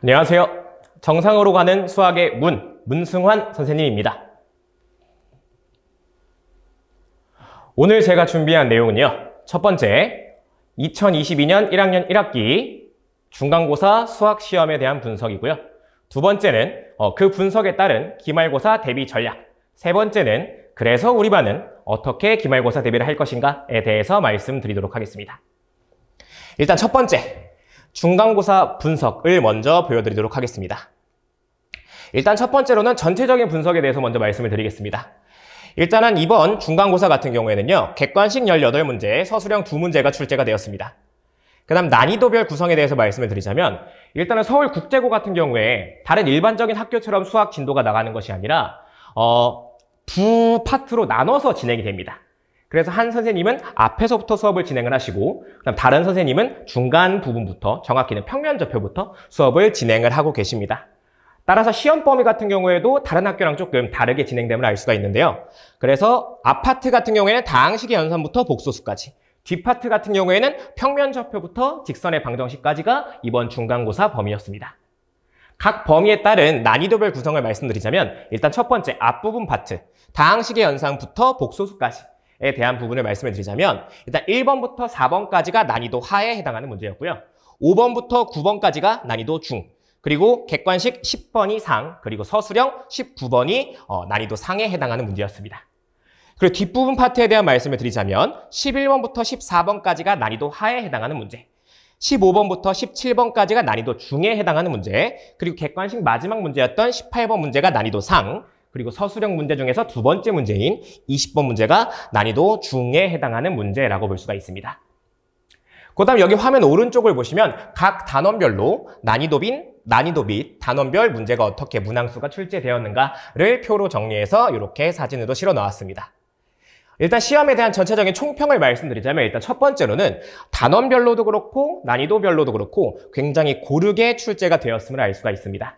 안녕하세요. 정상으로 가는 수학의 문승환 선생님입니다. 오늘 제가 준비한 내용은요. 첫 번째, 2022년 1학년 1학기 중간고사 수학시험에 대한 분석이고요. 두 번째는 그 분석에 따른 기말고사 대비 전략. 세 번째는 그래서 우리 반은 어떻게 기말고사 대비를 할 것인가에 대해서 말씀드리도록 하겠습니다. 일단 첫 번째, 중간고사 분석을 먼저 보여드리도록 하겠습니다. 일단 첫 번째로는 전체적인 분석에 대해서 먼저 말씀을 드리겠습니다. 일단은 이번 중간고사 같은 경우에는요. 객관식 18문제, 서술형 2문제가 출제가 되었습니다. 그 다음 난이도별 구성에 대해서 말씀을 드리자면 일단은 서울국제고 같은 경우에 다른 일반적인 학교처럼 수학 진도가 나가는 것이 아니라 두 파트로 나눠서 진행이 됩니다. 그래서 한 선생님은 앞에서부터 수업을 진행을 하시고 그다음 다른 선생님은 중간 부분부터 정확히는 평면접표부터 수업을 진행을 하고 계십니다. 따라서 시험 범위 같은 경우에도 다른 학교랑 조금 다르게 진행됨을 알 수가 있는데요. 그래서 앞파트 같은 경우에는 다항식의 연산부터 복소수까지, 뒷파트 같은 경우에는 평면접표부터 직선의 방정식까지가 이번 중간고사 범위였습니다. 각 범위에 따른 난이도별 구성을 말씀드리자면 일단 첫 번째 앞부분 파트, 다항식의 연산부터 복소수까지 에 대한 부분을 말씀을 드리자면 일단 1번부터 4번까지가 난이도 하에 해당하는 문제였고요. 5번부터 9번까지가 난이도 중, 그리고 객관식 10번이 상, 그리고 서술형 19번이 난이도 상에 해당하는 문제였습니다. 그리고 뒷부분 파트에 대한 말씀을 드리자면 11번부터 14번까지가 난이도 하에 해당하는 문제, 15번부터 17번까지가 난이도 중에 해당하는 문제, 그리고 객관식 마지막 문제였던 18번 문제가 난이도 상, 그리고 서술형 문제 중에서 두 번째 문제인 20번 문제가 난이도 중에 해당하는 문제라고 볼 수가 있습니다. 그 다음 여기 화면 오른쪽을 보시면 각 단원별로 난이도 및 단원별 문제가 어떻게 문항수가 출제되었는가를 표로 정리해서 이렇게 사진으로 실어 놓았습니다. 일단 시험에 대한 전체적인 총평을 말씀드리자면 일단 첫 번째로는 단원별로도 그렇고 난이도별로도 그렇고 굉장히 고르게 출제가 되었음을 알 수가 있습니다.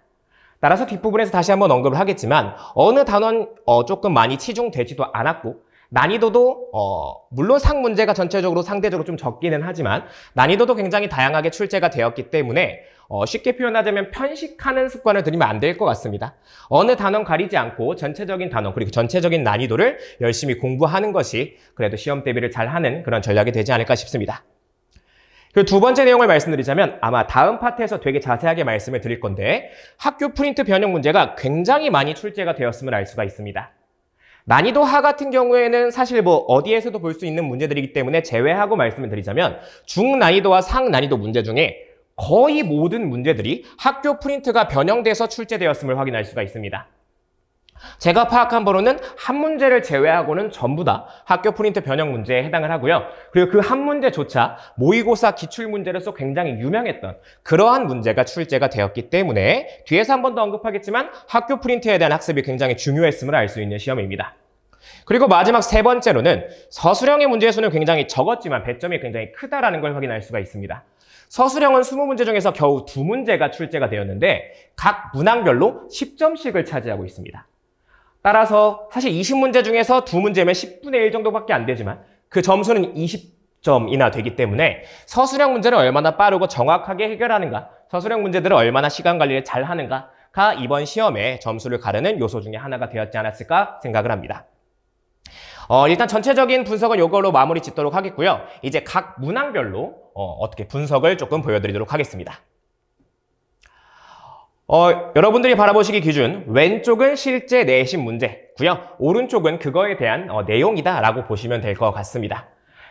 따라서 뒷부분에서 다시 한번 언급을 하겠지만 어느 단원 조금 많이 치중되지도 않았고 난이도도 물론 상 문제가 전체적으로 상대적으로 좀 적기는 하지만 난이도도 굉장히 다양하게 출제가 되었기 때문에 쉽게 표현하자면 편식하는 습관을 들이면 안 될 것 같습니다. 어느 단원 가리지 않고 전체적인 단원 그리고 전체적인 난이도를 열심히 공부하는 것이 그래도 시험 대비를 잘하는 그런 전략이 되지 않을까 싶습니다. 그리고 두 번째 내용을 말씀드리자면 아마 다음 파트에서 되게 자세하게 말씀을 드릴 건데 학교 프린트 변형 문제가 굉장히 많이 출제가 되었음을 알 수가 있습니다. 난이도 하 같은 경우에는 사실 어디에서도 볼 수 있는 문제들이기 때문에 제외하고 말씀을 드리자면 중난이도와 상난이도 문제 중에 거의 모든 문제들이 학교 프린트가 변형돼서 출제되었음을 확인할 수가 있습니다. 제가 파악한 바로는 한 문제를 제외하고는 전부 다 학교 프린트 변형 문제에 해당을 하고요. 그리고 그 한 문제조차 모의고사 기출문제로서 굉장히 유명했던 그러한 문제가 출제가 되었기 때문에 뒤에서 한 번 더 언급하겠지만 학교 프린트에 대한 학습이 굉장히 중요했음을 알 수 있는 시험입니다. 그리고 마지막 세 번째로는 서술형의 문제의 수는 굉장히 적었지만 배점이 굉장히 크다라는 걸 확인할 수가 있습니다. 서술형은 20문제 중에서 겨우 2문제가 출제가 되었는데 각 문항별로 10점씩을 차지하고 있습니다. 따라서 사실 20문제 중에서 2문제면 10분의 1 정도밖에 안 되지만 그 점수는 20점이나 되기 때문에 서술형 문제를 얼마나 빠르고 정확하게 해결하는가, 서술형 문제들을 얼마나 시간 관리를 잘 하는가가 이번 시험에 점수를 가르는 요소 중에 하나가 되었지 않았을까 생각을 합니다. 일단 전체적인 분석은 이걸로 마무리 짓도록 하겠고요. 이제 각 문항별로 어떻게 분석을 조금 보여드리도록 하겠습니다. 여러분들이 바라보시기 기준 왼쪽은 실제 내신 문제고요. 오른쪽은 그거에 대한 내용이다라고 보시면 될 것 같습니다.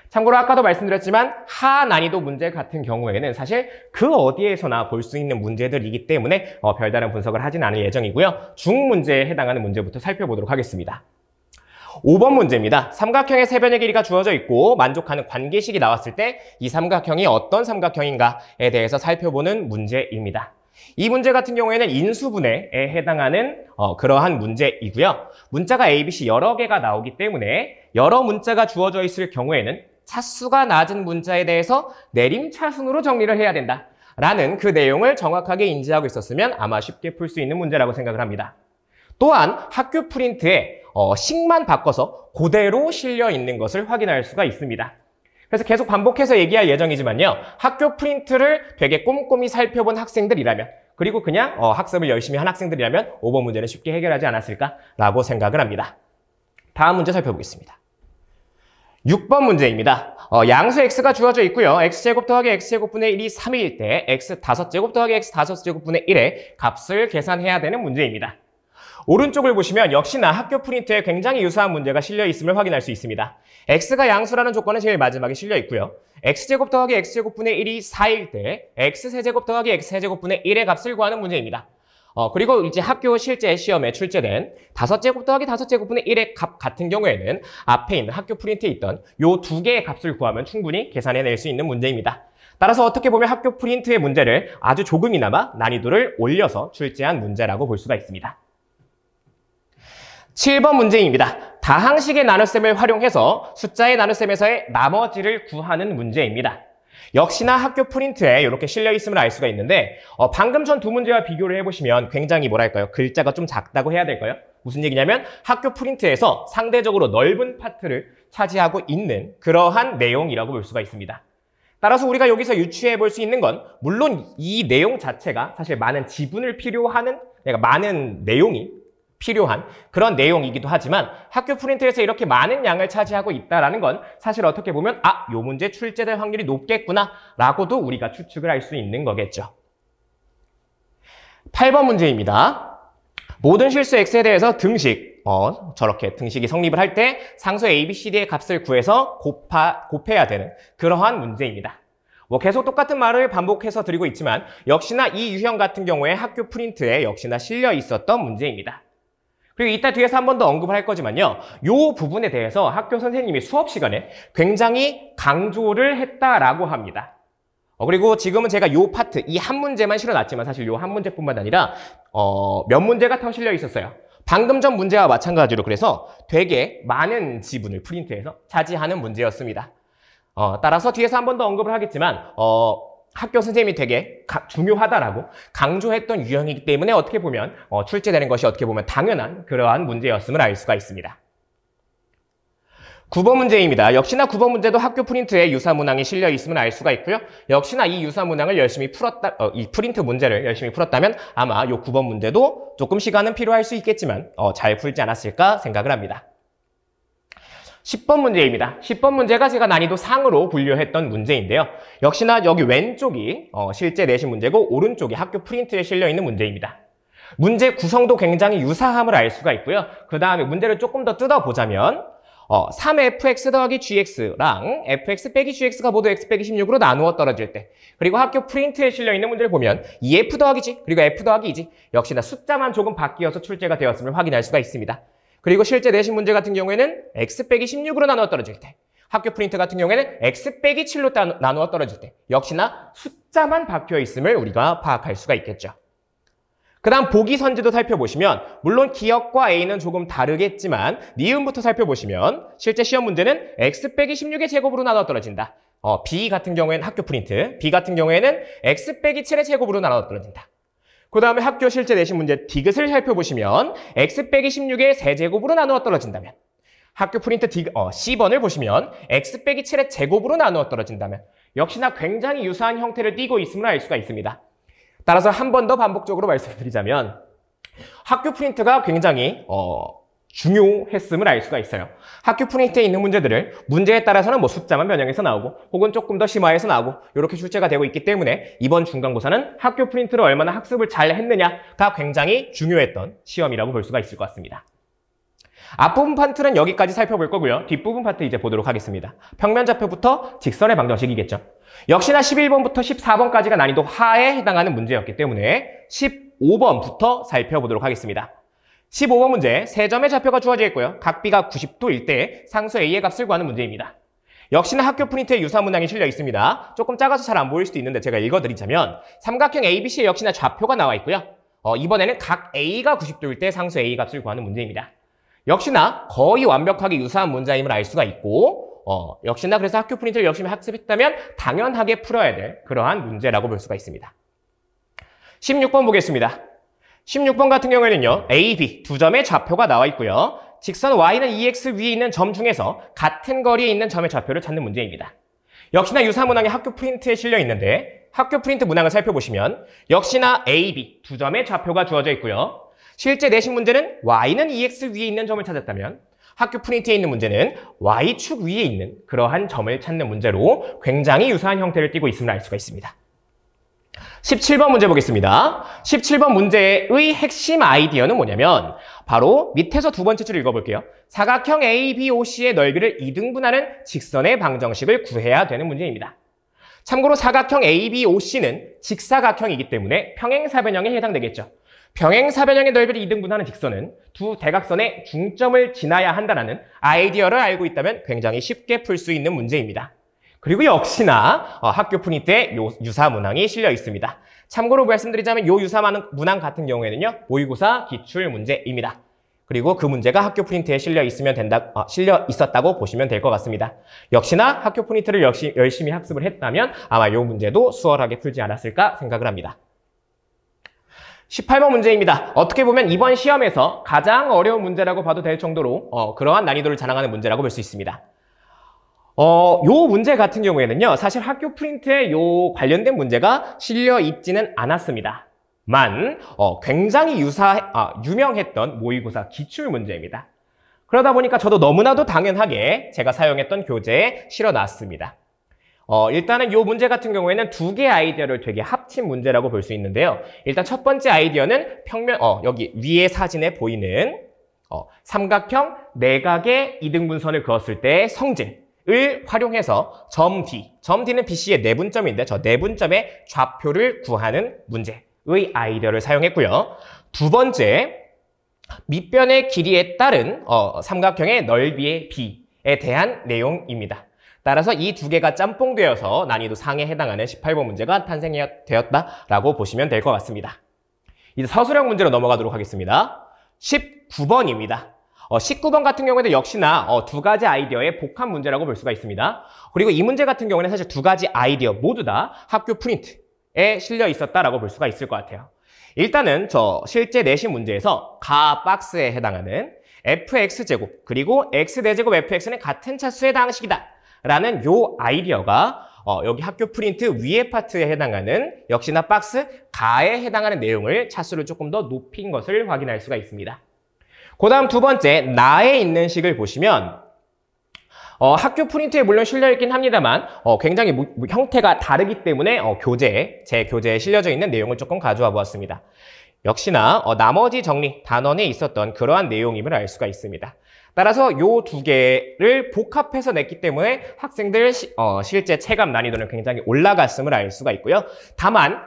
참고로 아까도 말씀드렸지만 하난이도 문제 같은 경우에는 사실 그 어디에서나 볼 수 있는 문제들이기 때문에 별다른 분석을 하진 않을 예정이고요. 중 문제에 해당하는 문제부터 살펴보도록 하겠습니다. 5번 문제입니다. 삼각형의 세변의 길이가 주어져 있고 만족하는 관계식이 나왔을 때 이 삼각형이 어떤 삼각형인가에 대해서 살펴보는 문제입니다. 이 문제 같은 경우에는 인수분해에 해당하는 그러한 문제이고요. 문자가 A, B, C 여러 개가 나오기 때문에 여러 문자가 주어져 있을 경우에는 차수가 낮은 문자에 대해서 내림차순으로 정리를 해야 된다라는 그 내용을 정확하게 인지하고 있었으면 아마 쉽게 풀 수 있는 문제라고 생각을 합니다. 또한 학교 프린트에 식만 바꿔서 그대로 실려 있는 것을 확인할 수가 있습니다. 그래서 계속 반복해서 얘기할 예정이지만요. 학교 프린트를 되게 꼼꼼히 살펴본 학생들이라면 그리고 그냥 학습을 열심히 한 학생들이라면 5번 문제는 쉽게 해결하지 않았을까라고 생각을 합니다. 다음 문제 살펴보겠습니다. 6번 문제입니다. 양수 x가 주어져 있고요. x제곱 더하기 x제곱분의 1이 3일 때 x 5제곱 더하기 x 5제곱분의 1의 값을 계산해야 되는 문제입니다. 오른쪽을 보시면 역시나 학교 프린트에 굉장히 유사한 문제가 실려 있음을 확인할 수 있습니다. x가 양수라는 조건은 제일 마지막에 실려 있고요. x제곱 더하기 x제곱분의 1이 4일 때 x세제곱 더하기 x세제곱분의 1의 값을 구하는 문제입니다. 그리고 이제 학교 실제 시험에 출제된 5제곱 더하기 5제곱분의 1의 값 같은 경우에는 앞에 있는 학교 프린트에 있던 요 두 개의 값을 구하면 충분히 계산해낼 수 있는 문제입니다. 따라서 어떻게 보면 학교 프린트의 문제를 아주 조금이나마 난이도를 올려서 출제한 문제라고 볼 수가 있습니다. 7번 문제입니다. 다항식의 나눗셈을 활용해서 숫자의 나눗셈에서의 나머지를 구하는 문제입니다. 역시나 학교 프린트에 이렇게 실려 있음을 알 수가 있는데 방금 전 두 문제와 비교를 해보시면 굉장히 뭐랄까요? 글자가 좀 작다고 해야 될까요? 무슨 얘기냐면 학교 프린트에서 상대적으로 넓은 파트를 차지하고 있는 그러한 내용이라고 볼 수가 있습니다. 따라서 우리가 여기서 유추해 볼 수 있는 건 물론 이 내용 자체가 사실 많은 지분을 필요하는 그러니까 많은 내용이 필요한 그런 내용이기도 하지만 학교 프린트에서 이렇게 많은 양을 차지하고 있다는 건 사실 어떻게 보면 요 문제 출제될 확률이 높겠구나 라고도 우리가 추측을 할 수 있는 거겠죠. 8번 문제입니다. 모든 실수 x에 대해서 등식, 저렇게 등식이 성립을 할 때 상수 a, b, c, d의 값을 구해서 곱해야 되는 그러한 문제입니다. 계속 똑같은 말을 반복해서 드리고 있지만 역시나 이 유형 같은 경우에 학교 프린트에 역시나 실려 있었던 문제입니다. 그리고 이따 뒤에서 한 번 더 언급을 할 거지만요. 이 부분에 대해서 학교 선생님이 수업 시간에 굉장히 강조를 했다라고 합니다. 그리고 지금은 제가 이 파트, 이 한 문제만 실어놨지만 사실 이 한 문제뿐만 아니라 몇 문제가 더 실려 있었어요. 방금 전 문제와 마찬가지로 그래서 되게 많은 지분을 프린트해서 차지하는 문제였습니다. 따라서 뒤에서 한 번 더 언급을 하겠지만 학교 선생님이 되게 중요하다라고 강조했던 유형이기 때문에 어떻게 보면 출제되는 것이 어떻게 보면 당연한 그러한 문제였음을 알 수가 있습니다. 9번 문제입니다. 역시나 9번 문제도 학교 프린트에 유사 문항이 실려 있음을 알 수가 있고요. 역시나 이 유사 문항을 열심히 이 프린트 문제를 열심히 풀었다면 아마 이 9번 문제도 조금 시간은 필요할 수 있겠지만 잘 풀지 않았을까 생각을 합니다. 10번 문제입니다. 10번 문제가 제가 난이도 상으로 분류했던 문제인데요. 역시나 여기 왼쪽이 실제 내신 문제고 오른쪽이 학교 프린트에 실려있는 문제입니다. 문제 구성도 굉장히 유사함을 알 수가 있고요. 그 다음에 문제를 조금 더 뜯어보자면 3fx 더하기 gx랑 fx 빼기 gx가 모두 x 빼기 16으로 나누어 떨어질 때 그리고 학교 프린트에 실려있는 문제를 보면 2f 더하기 g 그리고 f 더하기 2g 역시나 숫자만 조금 바뀌어서 출제가 되었음을 확인할 수가 있습니다. 그리고 실제 내신 문제 같은 경우에는 x 빼기 16으로 나누어 떨어질 때 학교 프린트 같은 경우에는 x 빼기 7로 나누어 떨어질 때 역시나 숫자만 바뀌어 있음을 우리가 파악할 수가 있겠죠. 그 다음 보기 선지도 살펴보시면 물론 기억과 A는 조금 다르겠지만 니은부터 살펴보시면 실제 시험 문제는 x 빼기 16의 제곱으로 나누어 떨어진다. B 같은 경우에는 학교 프린트, B 같은 경우에는 x 빼기 7의 제곱으로 나누어 떨어진다. 그 다음에 학교 실제 내신 문제 디귿을 살펴보시면 x 빼기 16의 세제곱으로 나누어 떨어진다면 학교 프린트 C번을 보시면 x 빼기 7의 제곱으로 나누어 떨어진다면 역시나 굉장히 유사한 형태를 띠고 있음을 알 수가 있습니다. 따라서 한 번 더 반복적으로 말씀드리자면 학교 프린트가 굉장히 중요했음을 알 수가 있어요. 학교 프린트에 있는 문제들을 문제에 따라서는 뭐 숫자만 변형해서 나오고 혹은 조금 더 심화해서 나오고 이렇게 출제가 되고 있기 때문에 이번 중간고사는 학교 프린트를 얼마나 학습을 잘 했느냐가 굉장히 중요했던 시험이라고 볼 수가 있을 것 같습니다. 앞부분 파트는 여기까지 살펴볼 거고요. 뒷부분 파트 이제 보도록 하겠습니다. 평면좌표부터 직선의 방정식이겠죠. 역시나 11번부터 14번까지가 난이도 하에 해당하는 문제였기 때문에 15번부터 살펴보도록 하겠습니다. 15번 문제, 세 점의 좌표가 주어져 있고요. 각 B가 90도일 때 상수 A의 값을 구하는 문제입니다. 역시나 학교 프린트에 유사 문항이 실려 있습니다. 조금 작아서 잘 안 보일 수도 있는데 제가 읽어드리자면 삼각형 ABC에 역시나 좌표가 나와 있고요. 이번에는 각 A가 90도일 때 상수 A 값을 구하는 문제입니다. 역시나 거의 완벽하게 유사한 문제임을 알 수가 있고 역시나 그래서 학교 프린트를 열심히 학습했다면 당연하게 풀어야 될 그러한 문제라고 볼 수가 있습니다. 16번 보겠습니다. 16번 같은 경우에는요. A, B 두 점의 좌표가 나와 있고요. 직선 Y는 EX 위에 있는 점 중에서 같은 거리에 있는 점의 좌표를 찾는 문제입니다. 역시나 유사 문항이 학교 프린트에 실려 있는데 학교 프린트 문항을 살펴보시면 역시나 A, B 두 점의 좌표가 주어져 있고요. 실제 내신 문제는 Y는 EX 위에 있는 점을 찾았다면 학교 프린트에 있는 문제는 Y축 위에 있는 그러한 점을 찾는 문제로 굉장히 유사한 형태를 띠고 있음을 알 수가 있습니다. 17번 문제 보겠습니다. 17번 문제의 핵심 아이디어는 뭐냐면 바로 밑에서 두 번째 줄 읽어볼게요. 사각형 ABOC의 넓이를 2등분하는 직선의 방정식을 구해야 되는 문제입니다. 참고로 사각형 ABOC는 직사각형이기 때문에 평행사변형에 해당되겠죠. 평행사변형의 넓이를 2등분하는 직선은 두 대각선의 중점을 지나야 한다는 아이디어를 알고 있다면 굉장히 쉽게 풀 수 있는 문제입니다. 그리고 역시나 학교 프린트에 요 유사 문항이 실려 있습니다. 참고로 말씀드리자면 요 유사 문항 같은 경우에는요, 모의고사 기출 문제입니다. 그리고 그 문제가 학교 프린트에 실려 있었다고 보시면 될 것 같습니다. 역시나 학교 프린트를 열심히 학습을 했다면 아마 요 문제도 수월하게 풀지 않았을까 생각을 합니다. 18번 문제입니다. 어떻게 보면 이번 시험에서 가장 어려운 문제라고 봐도 될 정도로 그러한 난이도를 자랑하는 문제라고 볼 수 있습니다. 요 문제 같은 경우에는요, 사실 학교 프린트에 요 관련된 문제가 실려 있지는 않았습니다. 굉장히 유명했던 모의고사 기출 문제입니다. 그러다 보니까 저도 너무나도 당연하게 제가 사용했던 교재에 실어놨습니다. 일단은 요 문제 같은 경우에는 두 개의 아이디어를 되게 합친 문제라고 볼 수 있는데요. 일단 첫 번째 아이디어는 여기 위에 사진에 보이는 삼각형 내각의 이등분선을 그었을 때의 성질을 활용해서 점 D는 BC의 내분점인데 저 내분점의 좌표를 구하는 문제의 아이디어를 사용했고요. 두 번째, 밑변의 길이에 따른 삼각형의 넓이의 B에 대한 내용입니다. 따라서 이 두 개가 짬뽕되어서 난이도 상에 해당하는 18번 문제가 탄생되었다라고 보시면 될 것 같습니다. 이제 서술형 문제로 넘어가도록 하겠습니다. 19번입니다. 19번 같은 경우에도 역시나 두 가지 아이디어의 복합 문제라고 볼 수가 있습니다. 그리고 이 문제 같은 경우에는 사실 두 가지 아이디어 모두 다 학교 프린트에 실려 있었다라고 볼 수가 있을 것 같아요. 일단은 저 실제 내신 문제에서 가 박스에 해당하는 fx제곱 그리고 x대제곱 fx는 같은 차수의 다항식이다 라는 요 아이디어가 여기 학교 프린트 위에 파트에 해당하는 역시나 박스 가에 해당하는 내용을 차수를 조금 더 높인 것을 확인할 수가 있습니다. 그 다음 두 번째, 나에 있는 식을 보시면 학교 프린트에 물론 실려있긴 합니다만 굉장히 형태가 다르기 때문에 제 교재에 실려져 있는 내용을 조금 가져와 보았습니다. 역시나 나머지 정리 단원에 있었던 그러한 내용임을 알 수가 있습니다. 따라서 요 두 개를 복합해서 냈기 때문에 학생들 실제 체감 난이도는 굉장히 올라갔음을 알 수가 있고요. 다만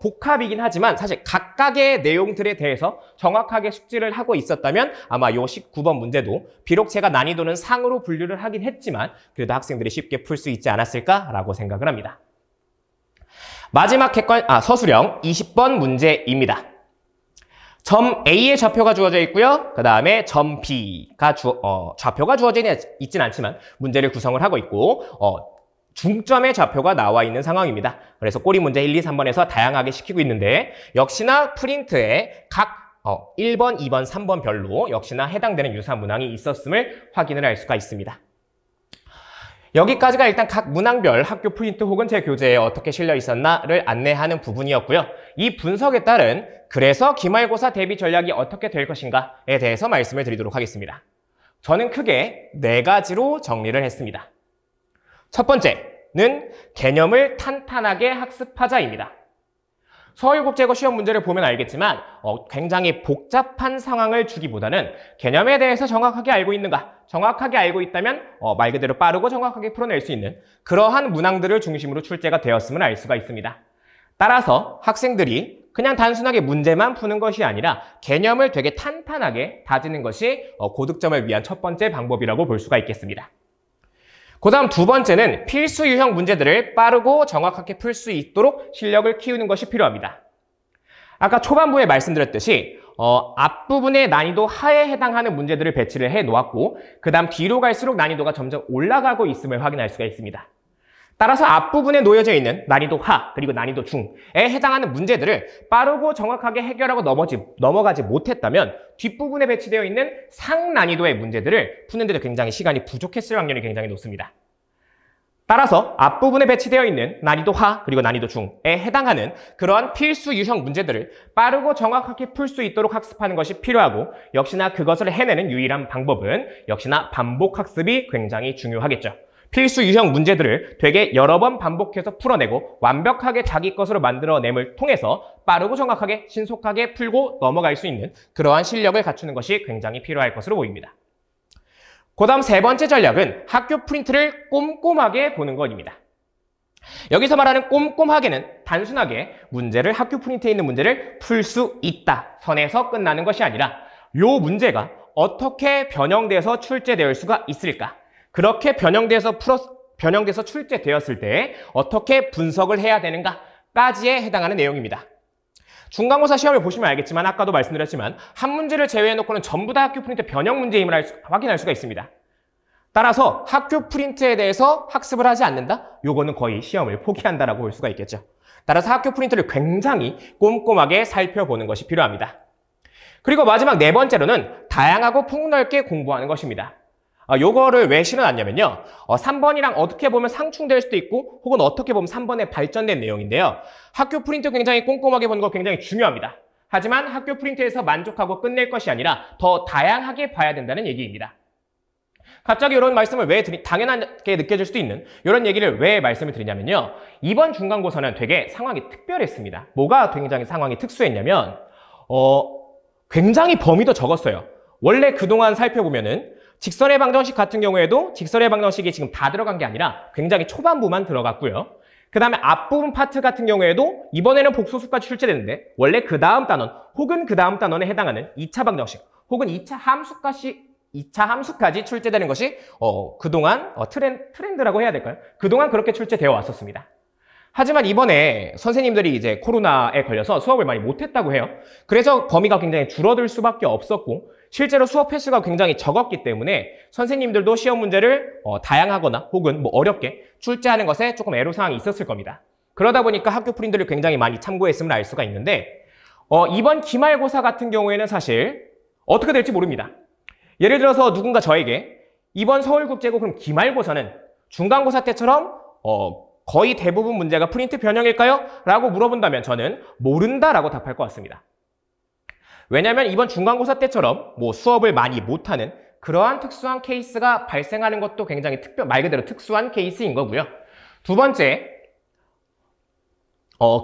복합이긴 하지만 사실 각각의 내용들에 대해서 정확하게 숙지를 하고 있었다면 아마 요 19번 문제도 비록 제가 난이도는 상으로 분류를 하긴 했지만 그래도 학생들이 쉽게 풀 수 있지 않았을까라고 생각을 합니다. 마지막 서술형 20번 문제입니다. 점 A의 좌표가 주어져 있고요. 그 다음에 점 B가 좌표가 주어져 있진 않지만 문제를 구성을 하고 있고 중점의 좌표가 나와 있는 상황입니다. 그래서 꼬리 문제 1, 2, 3번에서 다양하게 시키고 있는데 역시나 프린트에 각 1번, 2번, 3번 별로 역시나 해당되는 유사 문항이 있었음을 확인을 할 수가 있습니다. 여기까지가 일단 각 문항별 학교 프린트 혹은 제 교재에 어떻게 실려 있었나를 안내하는 부분이었고요. 이 분석에 따른 그래서 기말고사 대비 전략이 어떻게 될 것인가에 대해서 말씀을 드리도록 하겠습니다. 저는 크게 4가지로 정리를 했습니다. 첫 번째는 개념을 탄탄하게 학습하자입니다. 서울국제고 시험 문제를 보면 알겠지만 굉장히 복잡한 상황을 주기보다는 개념에 대해서 정확하게 알고 있는가, 정확하게 알고 있다면 말 그대로 빠르고 정확하게 풀어낼 수 있는 그러한 문항들을 중심으로 출제가 되었음을 알 수가 있습니다. 따라서 학생들이 그냥 단순하게 문제만 푸는 것이 아니라 개념을 되게 탄탄하게 다지는 것이 고득점을 위한 첫 번째 방법이라고 볼 수가 있겠습니다. 그 다음 두 번째는 필수 유형 문제들을 빠르고 정확하게 풀 수 있도록 실력을 키우는 것이 필요합니다. 아까 초반부에 말씀드렸듯이 앞부분의 난이도 하에 해당하는 문제들을 배치를 해 놓았고 그 다음 뒤로 갈수록 난이도가 점점 올라가고 있음을 확인할 수가 있습니다. 따라서 앞부분에 놓여져 있는 난이도 하 그리고 난이도 중에 해당하는 문제들을 빠르고 정확하게 해결하고 넘어가지 못했다면 뒷부분에 배치되어 있는 상난이도의 문제들을 푸는데도 굉장히 시간이 부족했을 확률이 굉장히 높습니다. 따라서 앞부분에 배치되어 있는 난이도 하 그리고 난이도 중에 해당하는 그러한 필수 유형 문제들을 빠르고 정확하게 풀 수 있도록 학습하는 것이 필요하고 역시나 그것을 해내는 유일한 방법은 역시나 반복 학습이 굉장히 중요하겠죠. 필수 유형 문제들을 되게 여러 번 반복해서 풀어내고 완벽하게 자기 것으로 만들어냄을 통해서 빠르고 정확하게 신속하게 풀고 넘어갈 수 있는 그러한 실력을 갖추는 것이 굉장히 필요할 것으로 보입니다. 그 다음 세 번째 전략은 학교 프린트를 꼼꼼하게 보는 것입니다. 여기서 말하는 꼼꼼하게는 단순하게 문제를 학교 프린트에 있는 문제를 풀 수 있다 선에서 끝나는 것이 아니라 이 문제가 어떻게 변형돼서 출제될 수가 있을까? 그렇게 변형돼서 출제되었을 때 어떻게 분석을 해야 되는가까지에 해당하는 내용입니다. 중간고사 시험을 보시면 알겠지만 아까도 말씀드렸지만 한 문제를 제외해놓고는 전부 다 학교 프린트 변형 문제임을 확인할 수가 있습니다. 따라서 학교 프린트에 대해서 학습을 하지 않는다? 요거는 거의 시험을 포기한다라고 볼 수가 있겠죠. 따라서 학교 프린트를 굉장히 꼼꼼하게 살펴보는 것이 필요합니다. 그리고 마지막 네 번째로는 다양하고 폭넓게 공부하는 것입니다. 요거를 왜 실어놨냐면요. 3번이랑 어떻게 보면 상충될 수도 있고 혹은 어떻게 보면 3번에 발전된 내용인데요. 학교 프린트 굉장히 꼼꼼하게 보는 거 굉장히 중요합니다. 하지만 학교 프린트에서 만족하고 끝낼 것이 아니라 더 다양하게 봐야 된다는 얘기입니다. 갑자기 이런 말씀을 왜 당연하게 느껴질 수도 있는 이런 얘기를 왜 말씀을 드리냐면요. 이번 중간고사는 되게 상황이 특별했습니다. 뭐가 굉장히 상황이 특수했냐면 굉장히 범위도 적었어요. 원래 그동안 살펴보면은 직선의 방정식 같은 경우에도 직선의 방정식이 지금 다 들어간 게 아니라 굉장히 초반부만 들어갔고요. 그 다음에 앞부분 파트 같은 경우에도 이번에는 복소수까지 출제됐는데 원래 그 다음 단원 혹은 그 다음 단원에 해당하는 2차 방정식 혹은 2차 함수까지 출제되는 것이 그동안 트렌드라고 해야 될까요? 그동안 그렇게 출제되어 왔었습니다. 하지만 이번에 선생님들이 이제 코로나에 걸려서 수업을 많이 못했다고 해요. 그래서 범위가 굉장히 줄어들 수밖에 없었고 실제로 수업 횟수가 굉장히 적었기 때문에 선생님들도 시험 문제를 다양하거나 혹은 어렵게 출제하는 것에 조금 애로사항이 있었을 겁니다. 그러다 보니까 학교 프린트를 굉장히 많이 참고했음을 알 수가 있는데 이번 기말고사 같은 경우에는 사실 어떻게 될지 모릅니다. 예를 들어서 누군가 저에게 이번 서울국제고 그럼 기말고사는 중간고사 때처럼 거의 대부분 문제가 프린트 변형일까요? 라고 물어본다면 저는 모른다라고 답할 것 같습니다. 왜냐하면 이번 중간고사 때처럼 수업을 많이 못하는 그러한 특수한 케이스가 발생하는 것도 굉장히 말 그대로 특수한 케이스인 거고요. 두 번째,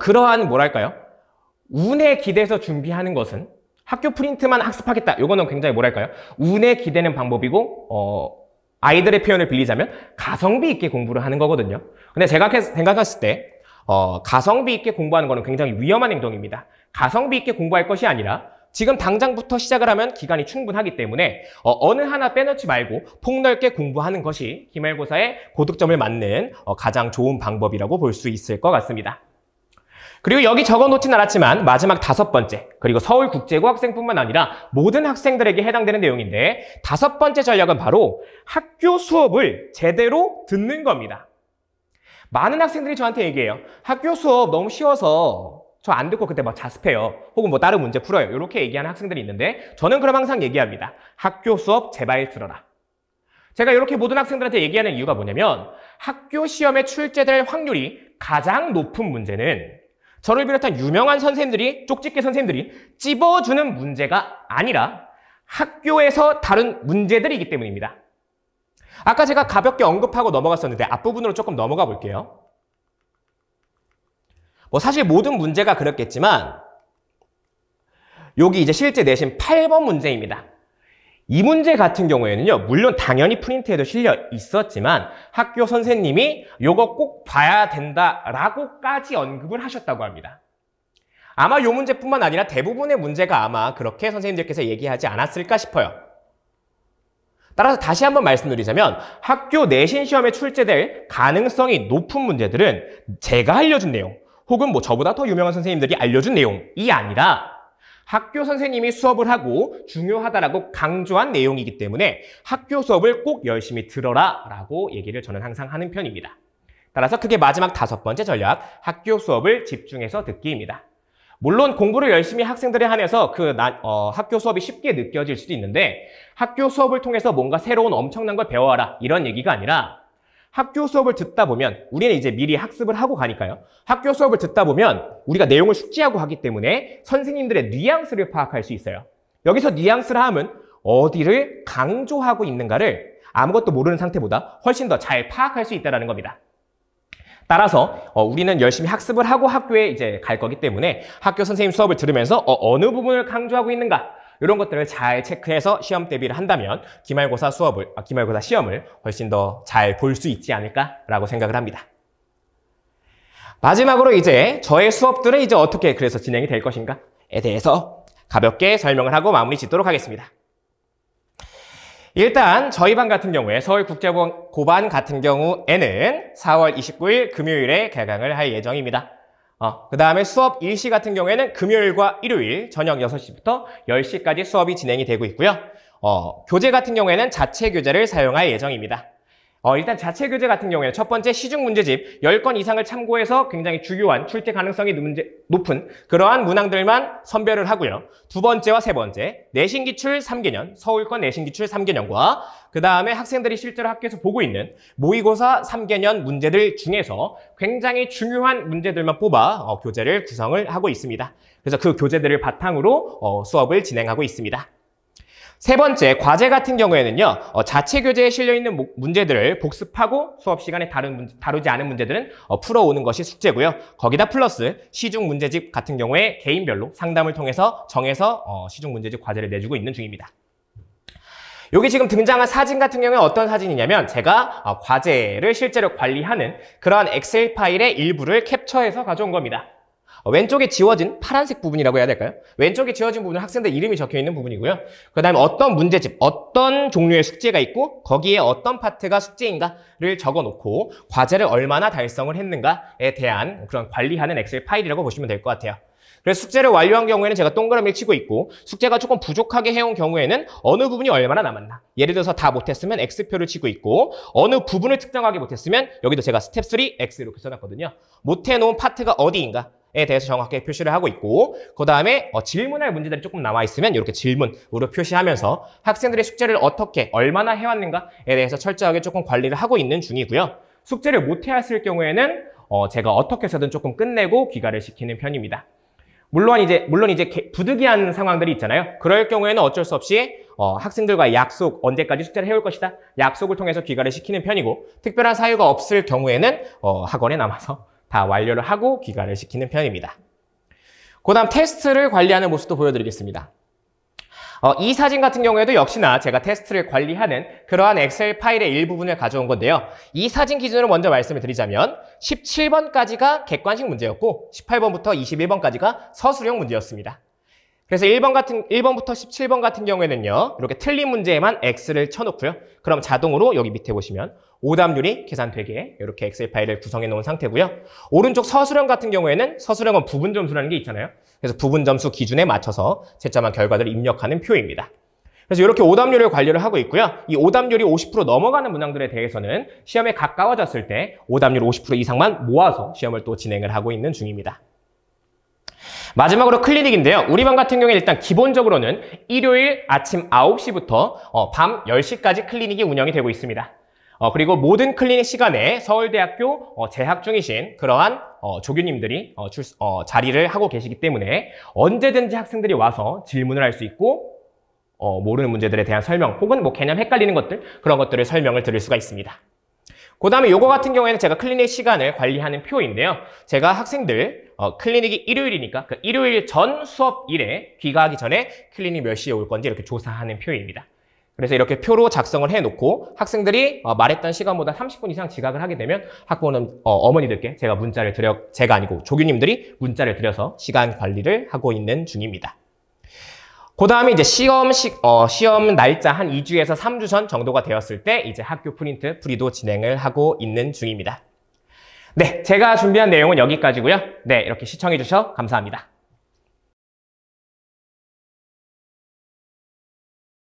그러한 뭐랄까요? 운에 기대서 준비하는 것은 학교 프린트만 학습하겠다. 이거는 굉장히 뭐랄까요? 운에 기대는 방법이고 아이들의 표현을 빌리자면 가성비 있게 공부를 하는 거거든요. 근데 제가 생각했을 때 가성비 있게 공부하는 거는 굉장히 위험한 행동입니다. 가성비 있게 공부할 것이 아니라 지금 당장부터 시작을 하면 기간이 충분하기 때문에 어느 하나 빼놓지 말고 폭넓게 공부하는 것이 기말고사의 고득점을 맞는 가장 좋은 방법이라고 볼 수 있을 것 같습니다. 그리고 여기 적어놓진 않았지만 마지막 5번째, 그리고 서울국제고 학생뿐만 아니라 모든 학생들에게 해당되는 내용인데 5번째 전략은 바로 학교 수업을 제대로 듣는 겁니다. 많은 학생들이 저한테 얘기해요. 학교 수업 너무 쉬워서 저 안 듣고 그때 막 자습해요. 혹은 다른 문제 풀어요. 이렇게 얘기하는 학생들이 있는데 저는 그럼 항상 얘기합니다. 학교 수업 제발 들어라. 제가 이렇게 모든 학생들한테 얘기하는 이유가 뭐냐면 학교 시험에 출제될 확률이 가장 높은 문제는 저를 비롯한 유명한 선생님들이, 쪽집게 선생님들이 찝어주는 문제가 아니라 학교에서 다른 문제들이기 때문입니다. 아까 제가 가볍게 언급하고 넘어갔었는데 앞부분으로 조금 넘어가 볼게요. 사실 모든 문제가 그렇겠지만 여기 이제 실제 내신 8번 문제입니다. 이 문제 같은 경우에는요, 물론 당연히 프린트에도 실려 있었지만 학교 선생님이 이거 꼭 봐야 된다라고까지 언급을 하셨다고 합니다. 아마 이 문제뿐만 아니라 대부분의 문제가 아마 그렇게 선생님들께서 얘기하지 않았을까 싶어요. 따라서 다시 한번 말씀드리자면 학교 내신 시험에 출제될 가능성이 높은 문제들은 제가 알려준 내용 혹은 저보다 더 유명한 선생님들이 알려준 내용이 아니라 학교 선생님이 수업을 하고 중요하다라고 강조한 내용이기 때문에 학교 수업을 꼭 열심히 들어라 라고 얘기를 저는 항상 하는 편입니다. 따라서 그게 마지막 5번째 전략, 학교 수업을 집중해서 듣기입니다. 물론 공부를 열심히 학생들에 한해서 학교 수업이 쉽게 느껴질 수도 있는데 학교 수업을 통해서 뭔가 새로운 엄청난 걸 배워와라 이런 얘기가 아니라 학교 수업을 듣다 보면 우리는 이제 미리 학습을 하고 가니까요. 학교 수업을 듣다 보면 우리가 내용을 숙지하고 하기 때문에 선생님들의 뉘앙스를 파악할 수 있어요. 여기서 뉘앙스를 하면 어디를 강조하고 있는가를 아무것도 모르는 상태보다 훨씬 더 잘 파악할 수 있다는 겁니다. 따라서 우리는 열심히 학습을 하고 학교에 이제 갈 거기 때문에 학교 선생님 수업을 들으면서 어느 부분을 강조하고 있는가 이런 것들을 잘 체크해서 시험 대비를 한다면 기말고사 시험을 훨씬 더 잘 볼 수 있지 않을까라고 생각을 합니다. 마지막으로 이제 저의 수업들은 이제 어떻게 그래서 진행이 될 것인가에 대해서 가볍게 설명을 하고 마무리 짓도록 하겠습니다. 일단 저희 반 같은 경우에 서울국제고반 같은 경우에는 4월 29일 금요일에 개강을 할 예정입니다. 그 다음에 수업 일시 같은 경우에는 금요일과 일요일 저녁 6시부터 10시까지 수업이 진행이 되고 있고요. 교재 같은 경우에는 자체 교재를 사용할 예정입니다. 일단 자체 교재 같은 경우에는 첫 번째 시중 문제집 10건 이상을 참고해서 굉장히 주요한 출제 가능성이 높은 그러한 문항들만 선별을 하고요. 두 번째와 세 번째, 내신 기출 3개년, 서울권 내신 기출 3개년과 그 다음에 학생들이 실제로 학교에서 보고 있는 모의고사 3개년 문제들 중에서 굉장히 중요한 문제들만 뽑아 교재를 구성을 하고 있습니다. 그래서 그 교재들을 바탕으로 수업을 진행하고 있습니다. 세 번째, 과제 같은 경우에는요, 자체 교재에 실려있는 문제들을 복습하고 수업 시간에 다루지 않은 문제들은 풀어오는 것이 숙제고요. 거기다 플러스 시중 문제집 같은 경우에 개인별로 상담을 통해서 정해서 시중 문제집 과제를 내주고 있는 중입니다. 여기 지금 등장한 사진 같은 경우에 어떤 사진이냐면 제가 과제를 실제로 관리하는 그러한 엑셀 파일의 일부를 캡처해서 가져온 겁니다. 왼쪽에 지워진 파란색 부분이라고 해야 될까요? 왼쪽에 지워진 부분은 학생들 이름이 적혀있는 부분이고요. 그 다음에 어떤 문제집, 어떤 종류의 숙제가 있고 거기에 어떤 파트가 숙제인가를 적어놓고 과제를 얼마나 달성을 했는가에 대한 그런 관리하는 엑셀 파일이라고 보시면 될 것 같아요. 그래서 숙제를 완료한 경우에는 제가 동그라미를 치고 있고 숙제가 조금 부족하게 해온 경우에는 어느 부분이 얼마나 남았나. 예를 들어서 다 못했으면 X표를 치고 있고 어느 부분을 특정하게 못했으면 여기도 제가 스텝 3 X 이렇게 써놨거든요. 못해놓은 파트가 어디인가 에 대해서 정확하게 표시를 하고 있고 그 다음에 질문할 문제들이 조금 남아있으면 이렇게 질문으로 표시하면서 학생들의 숙제를 어떻게 얼마나 해왔는가에 대해서 철저하게 조금 관리를 하고 있는 중이고요. 숙제를 못해왔을 경우에는 제가 어떻게 해서든 조금 끝내고 귀가를 시키는 편입니다. 물론 이제 부득이한 상황들이 있잖아요. 그럴 경우에는 어쩔 수 없이 학생들과의 약속, 언제까지 숙제를 해올 것이다 약속을 통해서 귀가를 시키는 편이고 특별한 사유가 없을 경우에는 학원에 남아서 다 완료를 하고 귀가를 시키는 편입니다. 그 다음 테스트를 관리하는 모습도 보여드리겠습니다. 이 사진 같은 경우에도 역시나 제가 테스트를 관리하는 그러한 엑셀 파일의 일부분을 가져온 건데요. 이 사진 기준으로 먼저 말씀을 드리자면 17번까지가 객관식 문제였고 18번부터 21번까지가 서술형 문제였습니다. 그래서 1번부터 17번 같은 경우에는요. 이렇게 틀린 문제에만 X를 쳐놓고요. 그럼 자동으로 여기 밑에 보시면 오답률이 계산되게 이렇게 엑셀 파일을 구성해 놓은 상태고요. 오른쪽 서술형 같은 경우에는 서술형은 부분 점수라는 게 있잖아요. 그래서 부분 점수 기준에 맞춰서 채점한 결과들을 입력하는 표입니다. 그래서 이렇게 오답률을 관리를 하고 있고요. 이 오답률이 50% 넘어가는 문항들에 대해서는 시험에 가까워졌을 때 오답률 50% 이상만 모아서 시험을 또 진행을 하고 있는 중입니다. 마지막으로 클리닉인데요. 우리 반 같은 경우에 일단 기본적으로는 일요일 아침 9시부터 밤 10시까지 클리닉이 운영이 되고 있습니다. 그리고 모든 클리닉 시간에 서울대학교 재학 중이신 그러한 조교님들이 자리를 하고 계시기 때문에 언제든지 학생들이 와서 질문을 할 수 있고 모르는 문제들에 대한 설명 혹은 뭐 개념 헷갈리는 것들 그런 것들을 설명을 드릴 수가 있습니다. 그 다음에 요거 같은 경우에는 제가 클리닉 시간을 관리하는 표인데요. 제가 학생들 클리닉이 일요일이니까 그 일요일 전 수업일에 귀가하기 전에 클리닉 몇 시에 올 건지 이렇게 조사하는 표입니다. 그래서 이렇게 표로 작성을 해놓고 학생들이 말했던 시간보다 30분 이상 지각을 하게 되면 학부모는 어머니들께 제가 아니고 조교님들이 문자를 드려서 시간 관리를 하고 있는 중입니다. 그 다음에 이제 시험 날짜 한 2주에서 3주 전 정도가 되었을 때 이제 학교 프리도 진행을 하고 있는 중입니다. 네, 제가 준비한 내용은 여기까지고요. 네, 이렇게 시청해 주셔서 감사합니다.